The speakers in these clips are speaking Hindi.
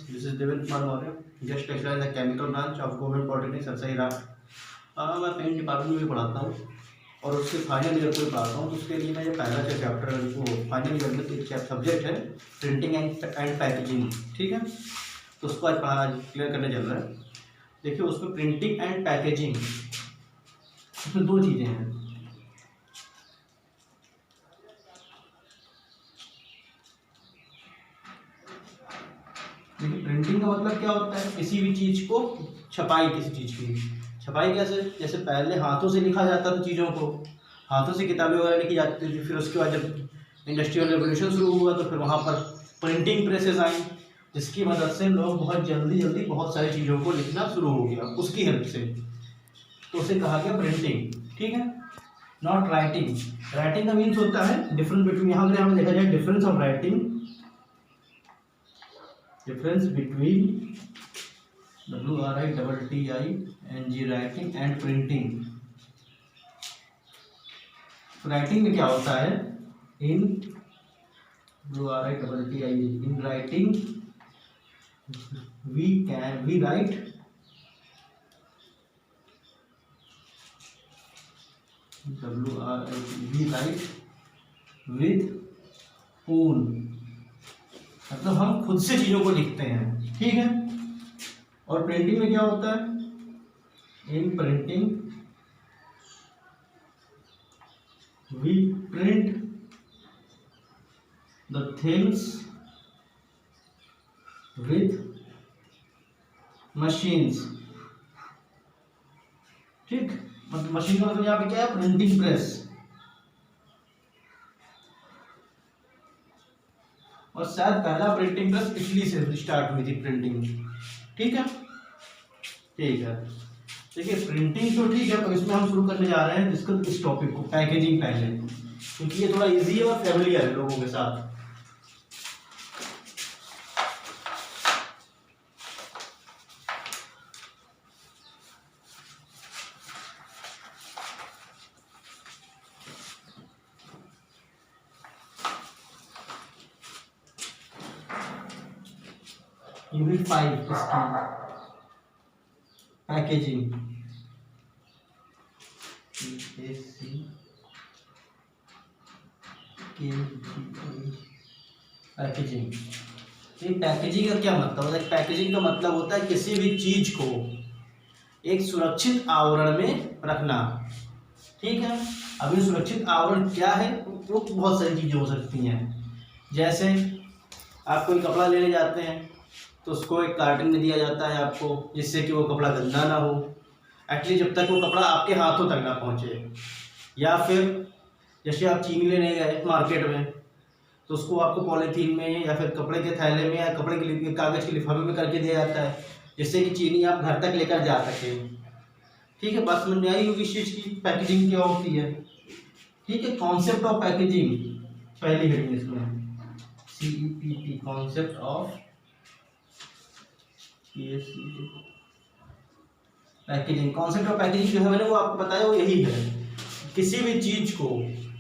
This is Devendra Kumar Maurya, guest lecturer in the chemical branch of government polytechnic Sarsairat. मैं पेंट डिपार्टमेंट में भी पढ़ाता हूँ और उसके फाइनल ईयर को भी पढ़ाता हूँ। तो उसके लिए मैं ये पहला चैप्टर वो फाइनल ईयर में एक सब्जेक्ट है प्रिंटिंग एंड पैकेजिंग, ठीक है। तो उसको आज क्लियर करने चल रहा है। देखिए उसमें प्रिंटिंग एंड पैकेजिंग, उसमें दो चीज़ें हैं। देखिए प्रिंटिंग का मतलब क्या होता है, किसी भी चीज़ को छपाई, किसी चीज़ की छपाई कैसे, जैसे पहले हाथों से लिखा जाता था, चीज़ों को हाथों से किताबें वगैरह लिखी जाती थी। फिर उसके बाद जब इंडस्ट्रियल रेवोल्यूशन शुरू हुआ तो फिर वहाँ पर प्रिंटिंग प्रेसेस आई, जिसकी मदद से लोग बहुत जल्दी बहुत सारी चीज़ों को लिखना शुरू हो गया उसकी हेल्प से। तो उसे कहा गया प्रिंटिंग, ठीक है, नॉट राइटिंग। राइटिंग का मीन्स होता है डिफरेंस बिटवीन, यहाँ अगर हमें देखा जाए difference of writing, difference between WRITTING writing and printing. Writing में क्या होता है, in WRITTING in writing we write with own, मतलब हम खुद से चीज़ों को लिखते हैं, ठीक है। और प्रिंटिंग में क्या होता है, in printing we print the things with machines, ठीक। मतलब मशीन का मतलब यहाँ पे क्या है, प्रिंटिंग प्रेस। और शायद पहला प्रिंटिंग प्रेस इटली से स्टार्ट हुई थी प्रिंटिंग, ठीक है, ठीक है। देखिए प्रिंटिंग तो ठीक है, तो इसमें हम शुरू करने जा रहे हैं इस टॉपिक को, पैकेजिंग पहले, क्योंकि ये थोड़ा इजी है और फैमिलियर है लोगों के साथ। यूनिट 5 इसकी पैकेजिंग, पैकेजिंग। ये पैकेजिंग का क्या मतलब है, पैकेजिंग का मतलब होता है किसी भी चीज को एक सुरक्षित आवरण में रखना, ठीक है। अभी सुरक्षित आवरण क्या है, वो बहुत सारी चीजें हो सकती हैं। जैसे आप कोई कपड़ा लेने जाते हैं तो उसको एक कार्टन में दिया जाता है आपको, जिससे कि वो कपड़ा गंदा ना हो, एटलीस्ट जब तक वो कपड़ा आपके हाथों तक ना पहुंचे। या फिर जैसे आप चीनी लेने गए मार्केट में तो उसको आपको पॉलीथीन में या फिर कपड़े के थैले में या कपड़े के कागज़ के लिफाफे में करके दिया जाता है, जिससे कि चीनी आप घर तक लेकर जा सके, ठीक है। बात समझ में आई होगी इस चीज़ की, पैकेजिंग क्या होती है, ठीक है। कॉन्सेप्ट ऑफ पैकेजिंग पहली हेडिंग इसमें CEPT, concept of packaging. Concept of packaging जो है मैंने वो आपको बताया, वो यही है, किसी भी चीज को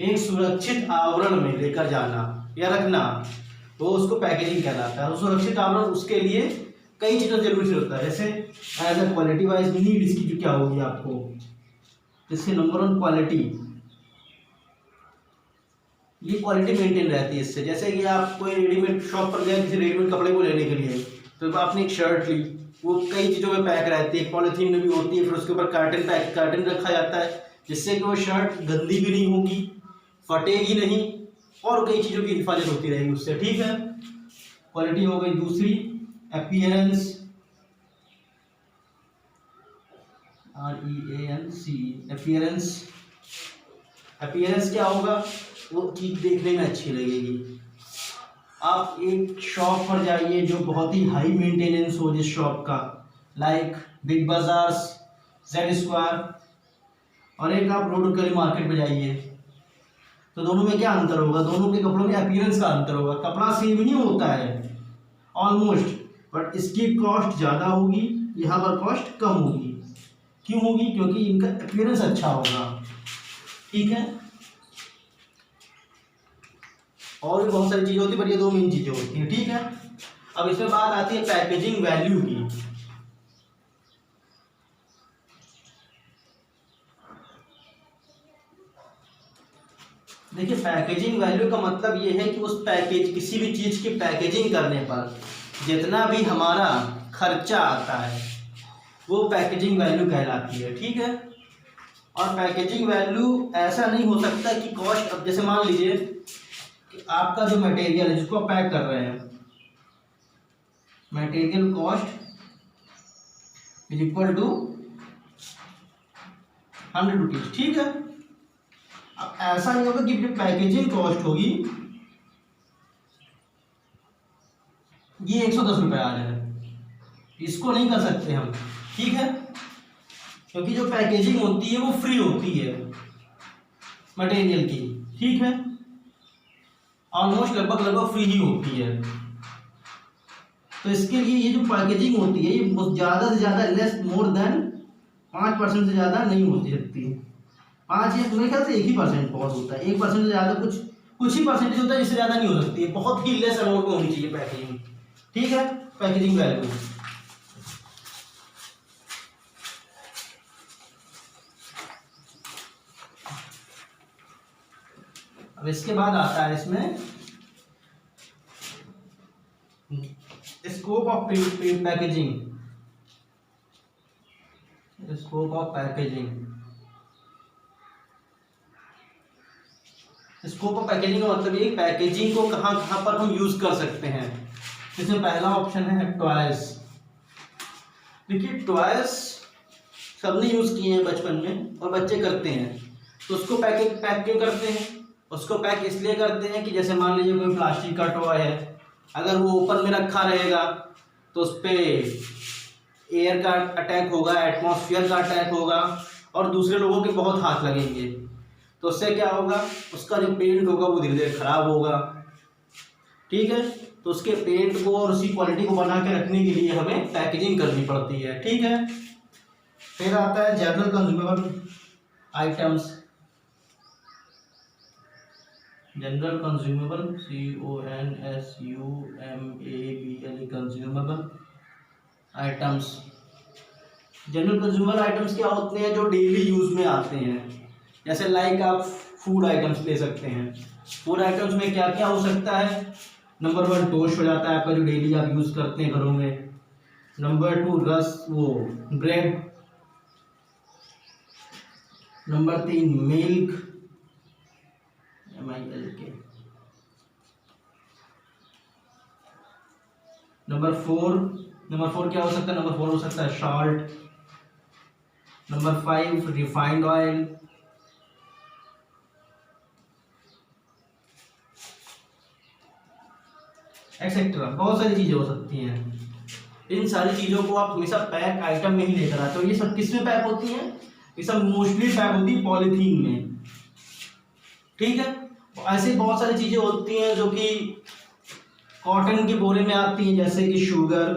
एक सुरक्षित आवरण में लेकर जाना या रखना, तो उसको पैकेजिंग कहलाता है। और सुरक्षित आवरण उसके लिए कई चीज़ों जरूरी होता है, जैसे as a quality wise need इसकी जो क्या होगी आपको, इसके नंबर 1 क्वालिटी, ये क्वालिटी मेंटेन रहती है इससे। जैसे कि आप कोई रेडीमेड शॉप पर गए किसी रेडीमेड कपड़े को लेने के लिए, तो आपने एक शर्ट ली, वो कई चीज़ों में पैक रहती है, पॉलीथीन में भी होती है, फिर उसके ऊपर कार्टन रखा जाता है, जिससे कि वो शर्ट गंदी भी नहीं होगी, फटेगी नहीं, और कई चीज़ों की हिफाजत होती रहेगी उससे, ठीक है। क्वालिटी हो गई। दूसरी अपीयरेंस, REANCE, अपीयरेंस। अपीयरेंस क्या होगा, वो चीज़ देखने में अच्छी लगेगी। आप एक शॉप पर जाइए जो बहुत ही हाई मेंटेनेंस हो जिस शॉप का, like big bazaars, Z square, और एक आप रोड गली मार्केट में जाइए, तो दोनों में क्या अंतर होगा, दोनों के कपड़ों में अपीयरेंस का अंतर होगा। कपड़ा सेम ही होता है ऑलमोस्ट, बट इसकी कॉस्ट ज़्यादा होगी, यहाँ पर कॉस्ट कम होगी। क्यों होगी, क्योंकि इनका अपीयरेंस अच्छा होगा, ठीक है। और भी बहुत सारी चीज़ें होती है, पर ये दो मेन चीज़ें होती हैं, ठीक है। अब इसमें बात आती है पैकेजिंग वैल्यू की। देखिए पैकेजिंग वैल्यू का मतलब ये है कि उस पैकेज किसी भी चीज की पैकेजिंग करने पर जितना भी हमारा खर्चा आता है वो पैकेजिंग वैल्यू कहलाती है। ठीक है, और पैकेजिंग वैल्यू ऐसा नहीं हो सकता कि कॉस्ट, अब जैसे मान लीजिए कि आपका जो मटेरियल है जिसको आप पैक कर रहे हैं, material cost is equal to 100 rupees. ठीक है, अब ऐसा नहीं होगा कि जो पैकेजिंग कॉस्ट होगी ये 110 रुपये आ जाए, इसको नहीं कर सकते हम। ठीक है, क्योंकि जो पैकेजिंग होती है वो फ्री होती है मटेरियल की। ठीक है, ऑलमोस्ट लगभग फ्री ही होती है। तो इसके लिए ये जो पैकेजिंग होती है ये ज़्यादा से ज़्यादा लेस मोर देन 5% से ज़्यादा नहीं होती सकती। 5 या मेरे ख्याल से 1% बहुत होता है, 1% से ज़्यादा कुछ ही परसेंटेज होता है, जिससे ज़्यादा नहीं हो सकती है। बहुत ही लेस अमाउंट में होनी चाहिए पैकेजिंग। ठीक है, पैकेजिंग वैल्यू। अब इसके बाद आता है इसमें scope of packaging. Scope of packaging, scope of packaging का मतलब ये पैकेजिंग को कहाँ कहाँ पर हम यूज कर सकते हैं। इसमें पहला ऑप्शन है टॉयज। देखिए टॉयज सबने यूज किए हैं बचपन में और बच्चे करते हैं, तो उसको पैक क्यों करते हैं? उसको पैक इसलिए करते हैं कि जैसे मान लीजिए कोई प्लास्टिक का टॉय है, अगर वो ओपन में रखा रहेगा तो उस पर एयर का अटैक होगा, एटमॉस्फेयर का अटैक होगा और दूसरे लोगों के बहुत हाथ लगेंगे। तो उससे क्या होगा, उसका जो पेंट होगा वो धीरे धीरे खराब होगा। ठीक है, तो उसके पेंट को और उसी क्वालिटी को बना के रखने के लिए हमें पैकेजिंग करनी पड़ती है। ठीक है, फिर आता है general consumable items. General consumable CONSUMABLE consumable items. General consumable items क्या होते हैं? जो डेली यूज में आते हैं। जैसे लाइक आप फूड आइटम्स ले सकते हैं। फूड आइटम्स में क्या क्या हो सकता है? नंबर 1 टोस्ट हो जाता है आपका, जो डेली आप यूज करते हैं घरों में। Number 2 bread. Number 3 milk, MILK। Number 4 क्या हो सकता है? नंबर 4 हो सकता है salt. Number 5 refined oil. Etcetera, बहुत सारी चीजें हो सकती हैं। इन सारी चीजों को आप हमेशा पैक आइटम में ही लेकर आते हो। ये सब किस में पैक होती हैं? ये सब मोस्टली पैक होती है पॉलीथीन में। ठीक है, ऐसे बहुत सारी चीजें होती हैं जो कि कॉटन के बोरे में आती हैं, जैसे कि शुगर।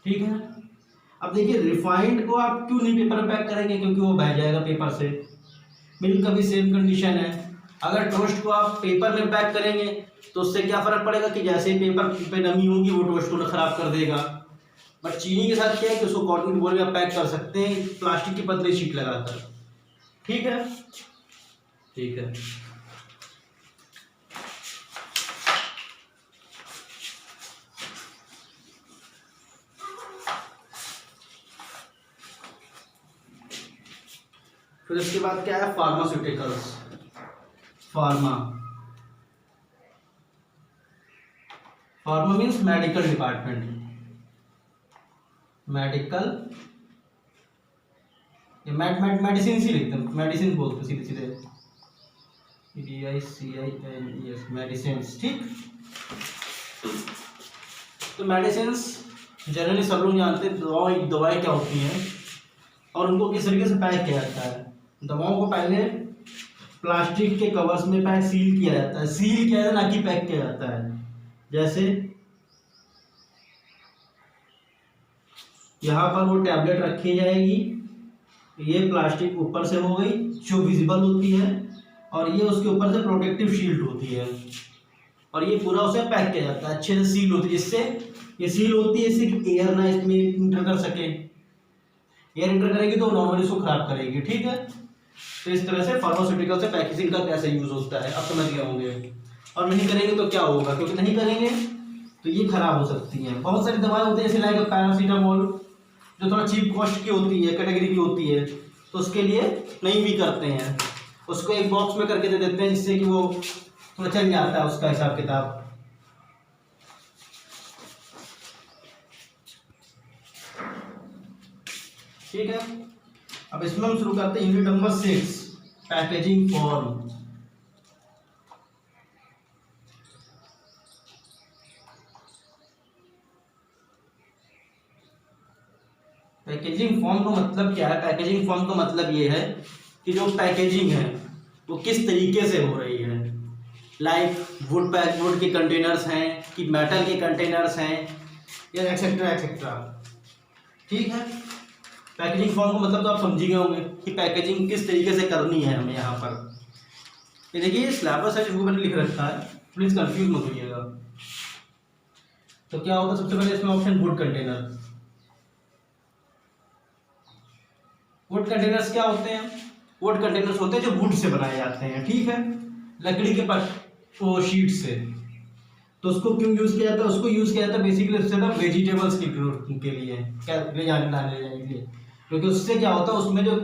ठीक है, अब देखिए रिफाइंड को आप क्यों नहीं पेपर में पैक करेंगे? क्योंकि वो बह जाएगा पेपर से। मिल्क का भी सेम कंडीशन है। अगर टोस्ट को आप पेपर में पैक करेंगे तो उससे क्या फर्क पड़ेगा कि जैसे ही पेपर पे नमी होगी वो टोस्ट को खराब कर देगा। बट चीनी के साथ क्या है कि उसको कॉटन के बोरे में पैक कर सकते हैं प्लास्टिक की पतली शीट लगाकर। ठीक है, ठीक है। फिर इसके बाद क्या है? Pharmaceuticals. Pharma means medical department. Medical, medicine ही लिखते हैं, मेडिसिन बोलते सीधे सीधे, MEDICINES, मेडिसिन। ठीक, तो मेडिसिन जनरली सब लोग जानते हैं दवाई क्या होती हैं और उनको किस तरीके से पैक किया जाता है। दवाओं को पहले प्लास्टिक के कवर्स में पैक सील किया जाता है। सील किया जाता है, ना कि पैक किया जाता है। जैसे यहाँ पर वो टैबलेट रखी जाएगी, ये प्लास्टिक ऊपर से हो गई जो विजिबल होती है, और ये उसके ऊपर से प्रोटेक्टिव शील्ड होती है, और ये पूरा उसे पैक किया जाता है, अच्छे से सील होती है, जिससे ये सील होती है इससे कि एयर ना इसमें इंटर कर सके। एयर इंटर करेगी तो नॉर्मली इसको खराब करेगी, ठीक है। तो इस तरह से फार्मास्यूटिकल से पैकेजिंग का कैसे यूज होता है, अब समझ गए होंगे। और नहीं करेंगे तो क्या होगा, क्योंकि नहीं करेंगे तो ये खराब हो सकती हैं। बहुत सारी दवाएं होती है जैसे लाइक पैरासीटामोल, जो थोड़ा चीप कॉस्ट की होती है, कैटेगरी की होती है, तो उसके लिए नहीं भी करते हैं, उसको एक बॉक्स में करके दे देते हैं, जिससे कि वो थोड़ा चल जाता है उसका हिसाब किताब। ठीक है, अब इसमें हम शुरू करते हैं unit number 6, packaging form. Packaging form का मतलब क्या है? पैकेजिंग फॉर्म का मतलब ये है कि जो पैकेजिंग है वो किस तरीके से हो रही है। लाइक वुड के कंटेनर्स हैं कि मेटल के कंटेनर्स हैं या एक्सेट्रा एक्सेट्रा। ठीक है, पैकेजिंग फॉर्म का मतलब तो आप समझ गए होंगे कि पैकेजिंग किस तरीके से करनी है हमें यहाँ पर। ये देखिए सिलेबस है जिसको मैंने लिख रखा है, प्लीज कंफ्यूज मत होइएगा। तो क्या होगा, सबसे पहले इसमें option would container. Would containers क्या होते हैं? वुड कंटेनर्स होते हैं जो वुड से बनाए जाते हैं, ठीक है, लकड़ी के वो शीट से। तो उसको क्यों यूज किया जाता है? उसको यूज किया जाता है बेसिकली उससे ना वेजिटेबल्स के लिए, क्या ले जाने के लिए। क्योंकि उससे क्या होता है, उसमें जो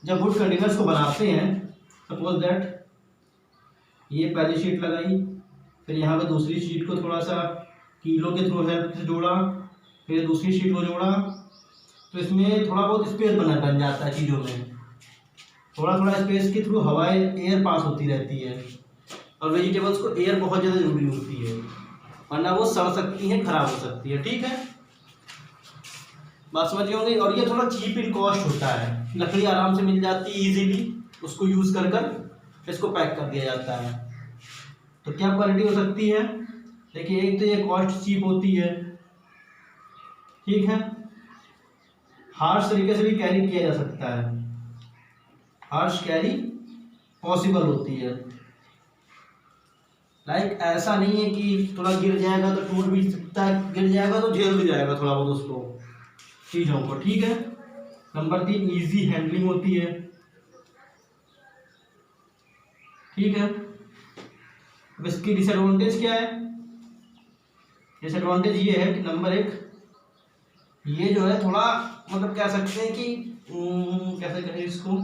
जब वुड कंटेनर्स को बनाते हैं, सपोज दैट ये पहली शीट लगाई, फिर यहाँ पे दूसरी शीट को थोड़ा सा कीलो के थ्रू हेल्प से जोड़ा, फिर दूसरी शीट को जोड़ा, तो इसमें थोड़ा बहुत स्पेस बन जाता है चीज़ों में। थोड़ा थोड़ा स्पेस के थ्रू हवाएं एयर पास होती रहती है, और वेजिटेबल्स को एयर बहुत ज़्यादा जरूरी होती है, वरना वो सड़ सकती हैं, खराब हो सकती है। ठीक है, बात समझ गए होंगे। और ये थोड़ा चीप इन कॉस्ट होता है, लकड़ी आराम से मिल जाती है इजीली, उसको यूज़ कर इसको पैक कर दिया जाता है। तो क्या क्वालिटी हो सकती है? देखिए, एक तो ये कॉस्ट चीप होती है, ठीक है, हार्श तरीके से भी कैरी किया जा सकता है, हार्श कैरी पॉसिबल होती है। लाइक ऐसा नहीं है कि थोड़ा गिर जाएगा तो टूट भी सकता है, गिर जाएगा तो झेल भी जाएगा थोड़ा बहुत उसको, चीज़ों को। ठीक है, नंबर 3 इजी हैंडलिंग होती है। ठीक है, अब इसकी डिसएडवांटेज क्या है? डिसएडवांटेज ये है कि नंबर 1, ये जो है थोड़ा मतलब कह सकते हैं कि कैसे करें इसको,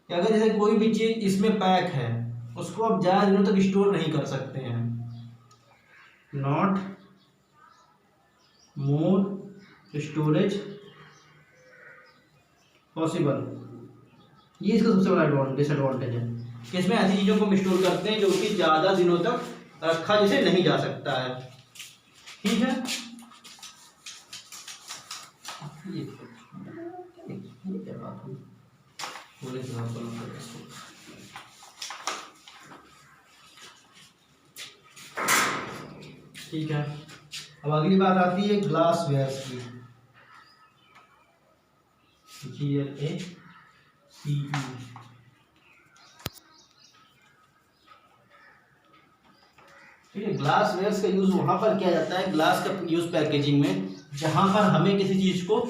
कि अगर जैसे कोई भी चीज़ इसमें पैक है उसको आप ज़्यादा दिनों तक स्टोर नहीं कर सकते हैं। नॉट मोर स्टोरेज पॉसिबल, ये इसका सबसे बड़ा डिसएडवांटेज है कि इसमें ऐसी चीज़ों को हम स्टोर करते हैं जो कि ज़्यादा दिनों तक रखा जैसे नहीं जा सकता है। ठीक है, ये क्या बात हुई, पूरे ठीक है। अब अगली बात आती है ग्लास वेयर्स की, GLACE। ठीक है, ग्लास वेयर्स का यूज वहां पर किया जाता है, ग्लास का यूज पैकेजिंग में, जहां पर हमें किसी चीज को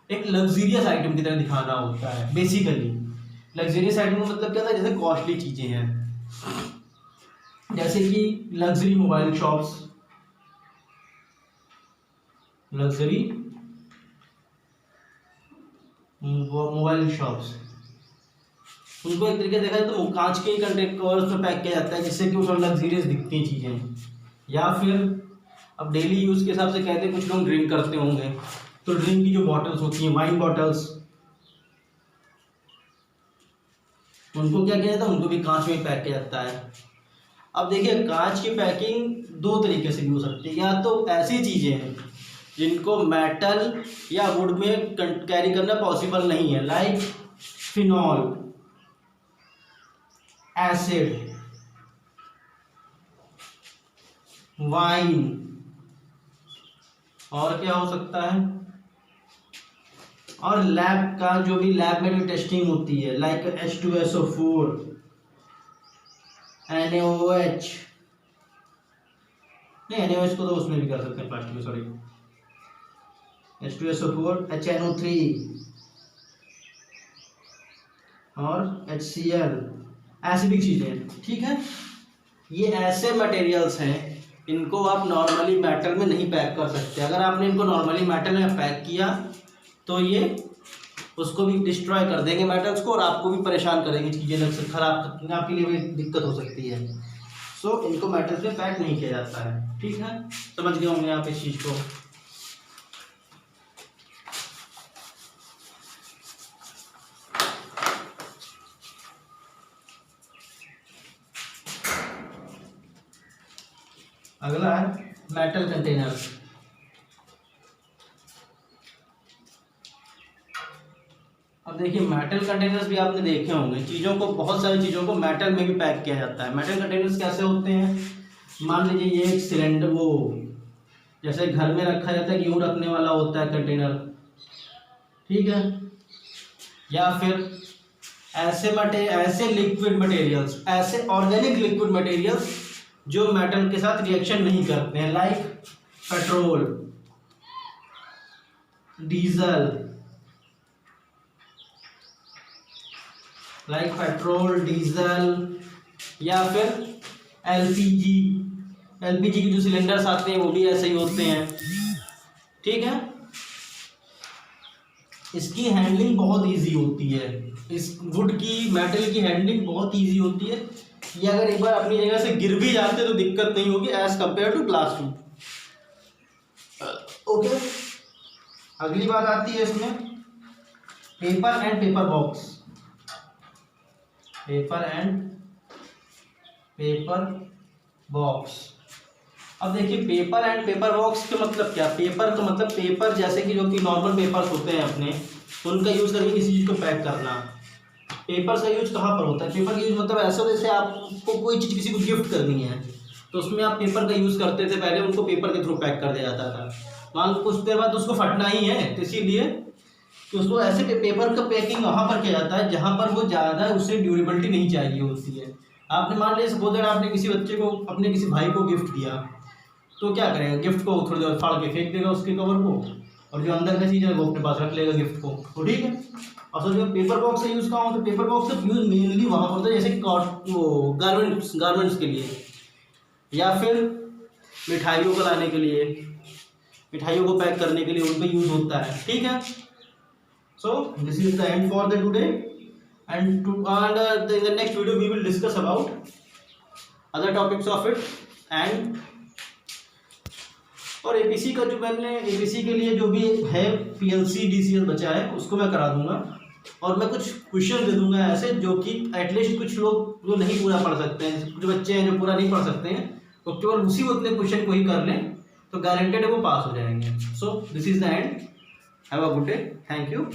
एक लग्जरियस आइटम की तरह दिखाना होता है। बेसिकली लग्जरियस आइटम का मतलब क्या था? जैसे कॉस्टली चीजें हैं, जैसे कि luxury mobile shops, luxury mobile shops, उनको एक तरीके से देखा जाए तो कांच के कंटेनर कवर्स में पैक किया जाता है, जिससे कि वो थोड़ा लग्जरियस दिखती हैं चीज़ें। या फिर अब डेली यूज़ के हिसाब से कहते हैं, कुछ लोग ड्रिंक करते होंगे, तो ड्रिंक की जो बॉटल्स होती हैं, वाइन बॉटल्स, उनको क्या किया जाता है? उनको भी कांच में पैक किया जाता है। अब देखिए, कांच की पैकिंग दो तरीके से भी हो सकती है। या तो ऐसी चीज़ें हैं जिनको मेटल या वुड में कैरी करना पॉसिबल नहीं है, लाइक फिनॉल, एसिड, वाइन, और क्या हो सकता है, और लैब का जो भी लैब में जो टेस्टिंग होती है, लाइक H2SO4, NaOH, नहीं NaOH को तो उसमें भी कर सकते हैं, प्लास्टिक में, सॉरी, H2SO4 HNO3 और HCl, एसिडिक चीज़ें, ठीक है। ये ऐसे मटेरियल्स हैं, इनको आप नॉर्मली मेटल में नहीं पैक कर सकते। अगर आपने इनको नॉर्मली मेटल में पैक किया तो ये उसको भी डिस्ट्रॉय कर देंगे मेटल्स को, और आपको भी परेशान करेंगे, चीज़ें लग सकती, खराब, आपके लिए भी दिक्कत हो सकती है। सो इनको मेटल्स में पैक नहीं किया जाता है, ठीक है। समझ गए होंगे आप इस चीज़ को। अगला है मेटल कंटेनर्स। अब देखिए मेटल कंटेनर्स भी आपने देखे होंगे, चीज़ों को, बहुत सारी चीज़ों को मेटल में भी पैक किया जाता है। मेटल कंटेनर्स कैसे होते हैं, मान लीजिए ये एक सिलेंडर, वो जैसे घर में रखा जाता है, गेहूँ रखने वाला होता है कंटेनर, ठीक है, या फिर ऐसे लिक्विड मटेरियल्स, ऐसे ऑर्गेनिक लिक्विड मटेरियल्स जो मेटल के साथ रिएक्शन नहीं करते हैं, लाइक पेट्रोल, डीजल, या फिर एलपीजी की जो सिलेंडर्स आते हैं वो भी ऐसे ही होते हैं, ठीक है। इसकी हैंडलिंग बहुत इजी होती है, इस वुड की, मेटल की हैंडलिंग बहुत इजी होती है। ये अगर एक बार अपनी जगह से गिर भी जाते तो दिक्कत नहीं होगी as compare to glass tube, okay. अगली बात आती है इसमें पेपर एंड पेपर बॉक्स। अब देखिए पेपर एंड पेपर बॉक्स का मतलब क्या। पेपर का मतलब पेपर, जैसे कि जो कि नॉर्मल पेपर्स होते हैं अपने, तो उनका यूज़ करके किसी चीज़ को पैक करना। पेपर का यूज कहाँ पर होता है, पेपर का यूज मतलब ऐसा, जैसे आपको कोई चीज़ किसी को गिफ्ट करनी है तो उसमें आप पेपर का यूज़ करते थे पहले, उनको पेपर के थ्रू पैक कर दिया जाता था। मान लो कुछ देर बाद उसको फटना ही है, तो इसीलिए कि उसको ऐसे पेपर का पैकिंग वहाँ पर किया जाता है जहाँ पर वो ज़्यादा उसे ड्यूरेबिलिटी नहीं चाहिए होती है। आपने मान लिया सपोज दैट आपने किसी बच्चे को, अपने किसी भाई को गिफ्ट दिया, तो क्या करेगा, गिफ्ट को थोड़ी देर फाड़ के फेंक देगा उसके कवर को, और जो अंदर का चीज़ है वो अपने पास रख लेगा गिफ्ट को, तो ठीक है। और सर जो पेपर बॉक्स का यूज़ कहाँ होता है, पेपर बॉक्स का यूज़ मेनली वहाँ पर होता है, जैसे वो गारमेंट्स के लिए, या फिर मिठाइयों को लाने के लिए, मिठाइयों को पैक करने के लिए उन पर यूज़ होता है, ठीक है। So this is the end for the today, and in the next video we will discuss about other topics of it, and और एपीसी का जो मैंने एपीसी के लिए जो भी है पीएलसी डीसीएल बचा है उसको मैं करा दूंगा, और मैं कुछ क्वेश्चन दे दूंगा ऐसे जो कि एटलीस्ट कुछ लोग जो नहीं पूरा पढ़ सकते हैं, कुछ बच्चे हैं जो पूरा नहीं पढ़ सकते हैं, तो केवल उसी उतने क्वेश्चन को ही कर लें तो गारंटेड है वो पास हो जाएंगे। So this is the end, have a good day, thank you.